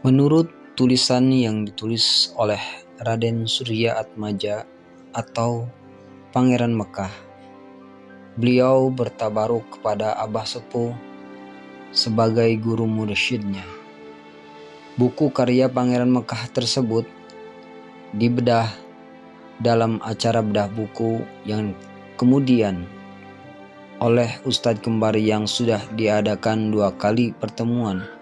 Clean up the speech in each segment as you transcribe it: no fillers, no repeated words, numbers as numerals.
Menurut tulisan yang ditulis oleh Raden Surya Atmaja atau Pangeran Mekah, beliau bertabaruk kepada Abah Sepuh sebagai guru mursyidnya. Buku karya Pangeran Mekah tersebut dibedah dalam acara bedah buku yang kemudian oleh Ustadz Kembar yang sudah diadakan 2 kali pertemuan.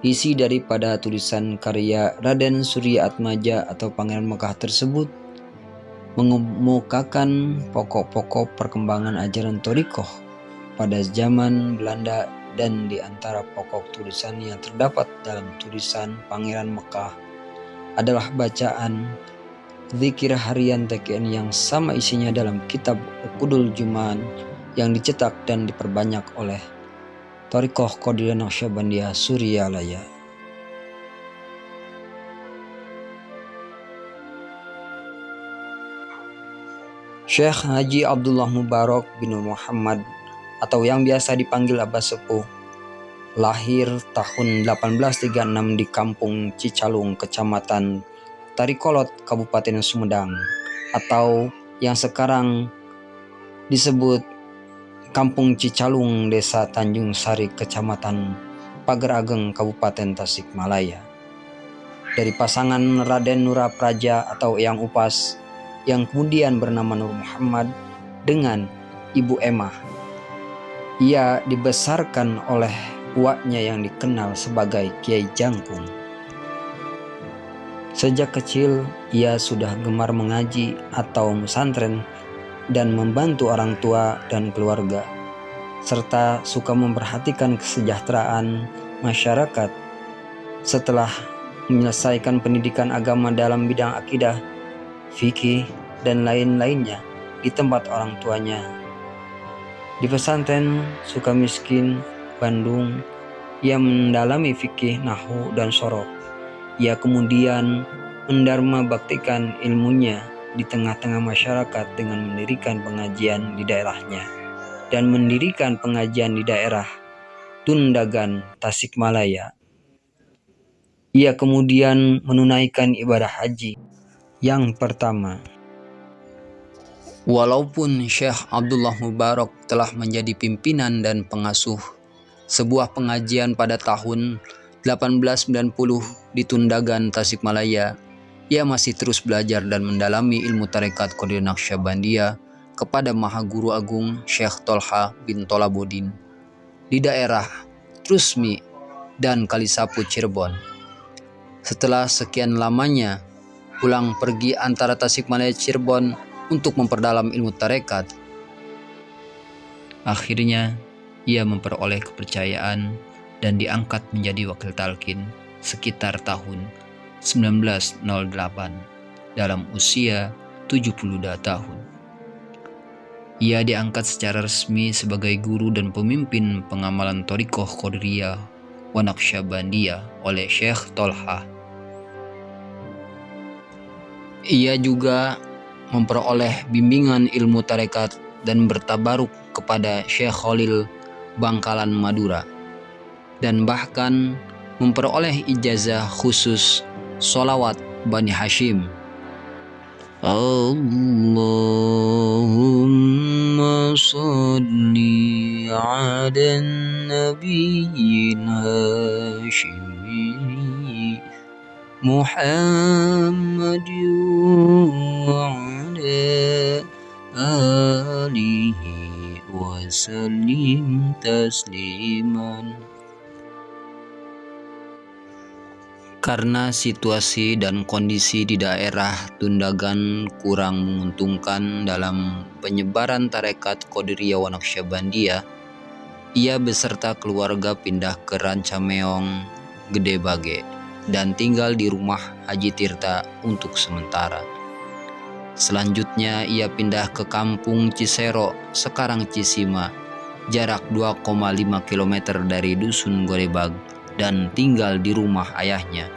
Isi daripada tulisan karya Raden Surya Atmaja atau Pangeran Mekah tersebut mengemukakan pokok-pokok perkembangan ajaran thariqah pada zaman Belanda, dan di antara pokok tulisan yang terdapat dalam tulisan Pangeran Mekah adalah bacaan zikir harian TKN yang sama isinya dalam kitab Uqudul Juman yang dicetak dan diperbanyak oleh Thariqah Qadiriyah Naqsyabandiyah Suryalaya. Syekh Haji Abdullah Mubarak bin Muhammad atau yang biasa dipanggil Abah Sepuh lahir tahun 1836 di Kampung Cicalung, Kecamatan Tarikolot, Kabupaten Sumedang, atau yang sekarang disebut Kampung Cicalung, Desa Tanjung Sari, Kecamatan Pager Ageng, Kabupaten Tasikmalaya. Dari pasangan Raden Nurapraja atau Eyang Upas yang kemudian bernama Nur Muhammad dengan Ibu Emah. Ia dibesarkan oleh uaknya yang dikenal sebagai Kiai Jangkung. Sejak kecil ia sudah gemar mengaji atau pesantren dan membantu orang tua dan keluarga, serta suka memperhatikan kesejahteraan masyarakat. Setelah menyelesaikan pendidikan agama dalam bidang akidah, fikih, dan lain-lainnya di tempat orang tuanya di pesantren Sukamiskin, Bandung, ia mendalami fikih, nahwu, dan sorok. Ia kemudian mendharma baktikan ilmunya di tengah-tengah masyarakat dengan mendirikan pengajian di daerahnya dan mendirikan pengajian di daerah Tundagan, Tasikmalaya. Ia kemudian menunaikan ibadah haji yang pertama. Walaupun Syekh Abdullah Mubarak telah menjadi pimpinan dan pengasuh sebuah pengajian pada tahun 1890 di Tundagan, Tasikmalaya, ia masih terus belajar dan mendalami ilmu tarekat Qadiriyah Naqsyabandiyah kepada Maha Guru Agung Syekh Tolha bin Tolabuddin di daerah Trusmi dan Kalisapu, Cirebon. Setelah sekian lamanya pulang pergi antara Tasikmalaya Cirebon untuk memperdalam ilmu tarekat, akhirnya ia memperoleh kepercayaan dan diangkat menjadi wakil talqin sekitar tahun 1908 dalam usia 72 tahun. Ia diangkat secara resmi sebagai guru dan pemimpin pengamalan thariqah Qadiriyah wa Naqsyabandiyah oleh Syekh Tolha. Ia juga memperoleh bimbingan ilmu tarekat dan bertabaruk kepada Syekh Khalil Bangkalan, Madura, dan bahkan memperoleh ijazah khusus sholawat Bani Hashim. Allahumma salli ala nabiyyin Hashimi Muhammad wa ala alihi wa sallim tasliman. Karena situasi dan kondisi di daerah Tundagan kurang menguntungkan dalam penyebaran tarekat Qadiriyah wa Naqsyabandiyah, ia beserta keluarga pindah ke Rancameong, Gede Bage, dan tinggal di rumah Haji Tirta untuk sementara. Selanjutnya ia pindah ke Kampung Cisero, sekarang Cisima, jarak 2,5 km dari Dusun Gorebag, dan tinggal di rumah ayahnya.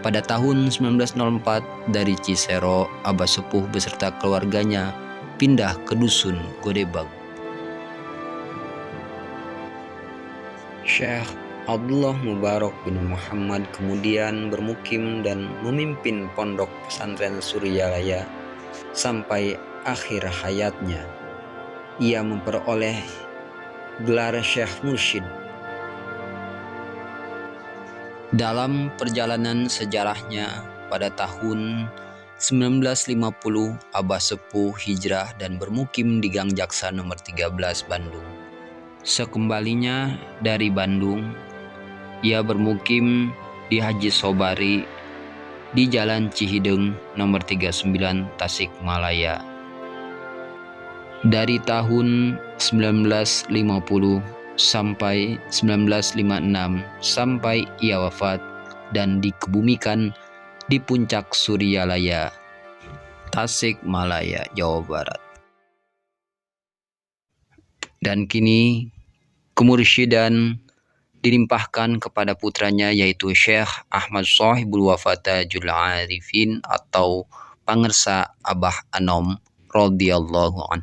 Pada tahun 1904 dari Cisero, Abah Sepuh beserta keluarganya pindah ke Dusun Godebag. Syekh Abdullah Mubarak bin Muhammad kemudian bermukim dan memimpin pondok pesantren Suryalaya sampai akhir hayatnya. Ia memperoleh gelar Syekh Mursyid. Dalam perjalanan sejarahnya pada tahun 1950, Abah Sepuh hijrah dan bermukim di Gang Jaksa nomor 13 Bandung. Sekembalinya dari Bandung, ia bermukim di Haji Sobari di Jalan Cihideng nomor 39 Tasikmalaya. Dari tahun 1950 sampai 1956 sampai ia wafat dan dikebumikan di Puncak Suryalaya, Tasikmalaya, Jawa Barat. Dan kini kemursyidhan dilimpahkan kepada putranya, yaitu Syekh Ahmad Shahibul Wafatajul Arifin atau Pangersa Abah Anom radhiyallahu an.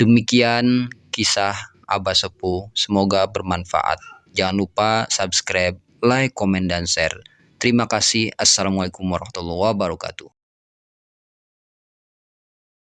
Demikian kisah Abah Sepuh, semoga bermanfaat. Jangan lupa subscribe, like, komen, dan share. Terima kasih. Assalamualaikum warahmatullahi wabarakatuh.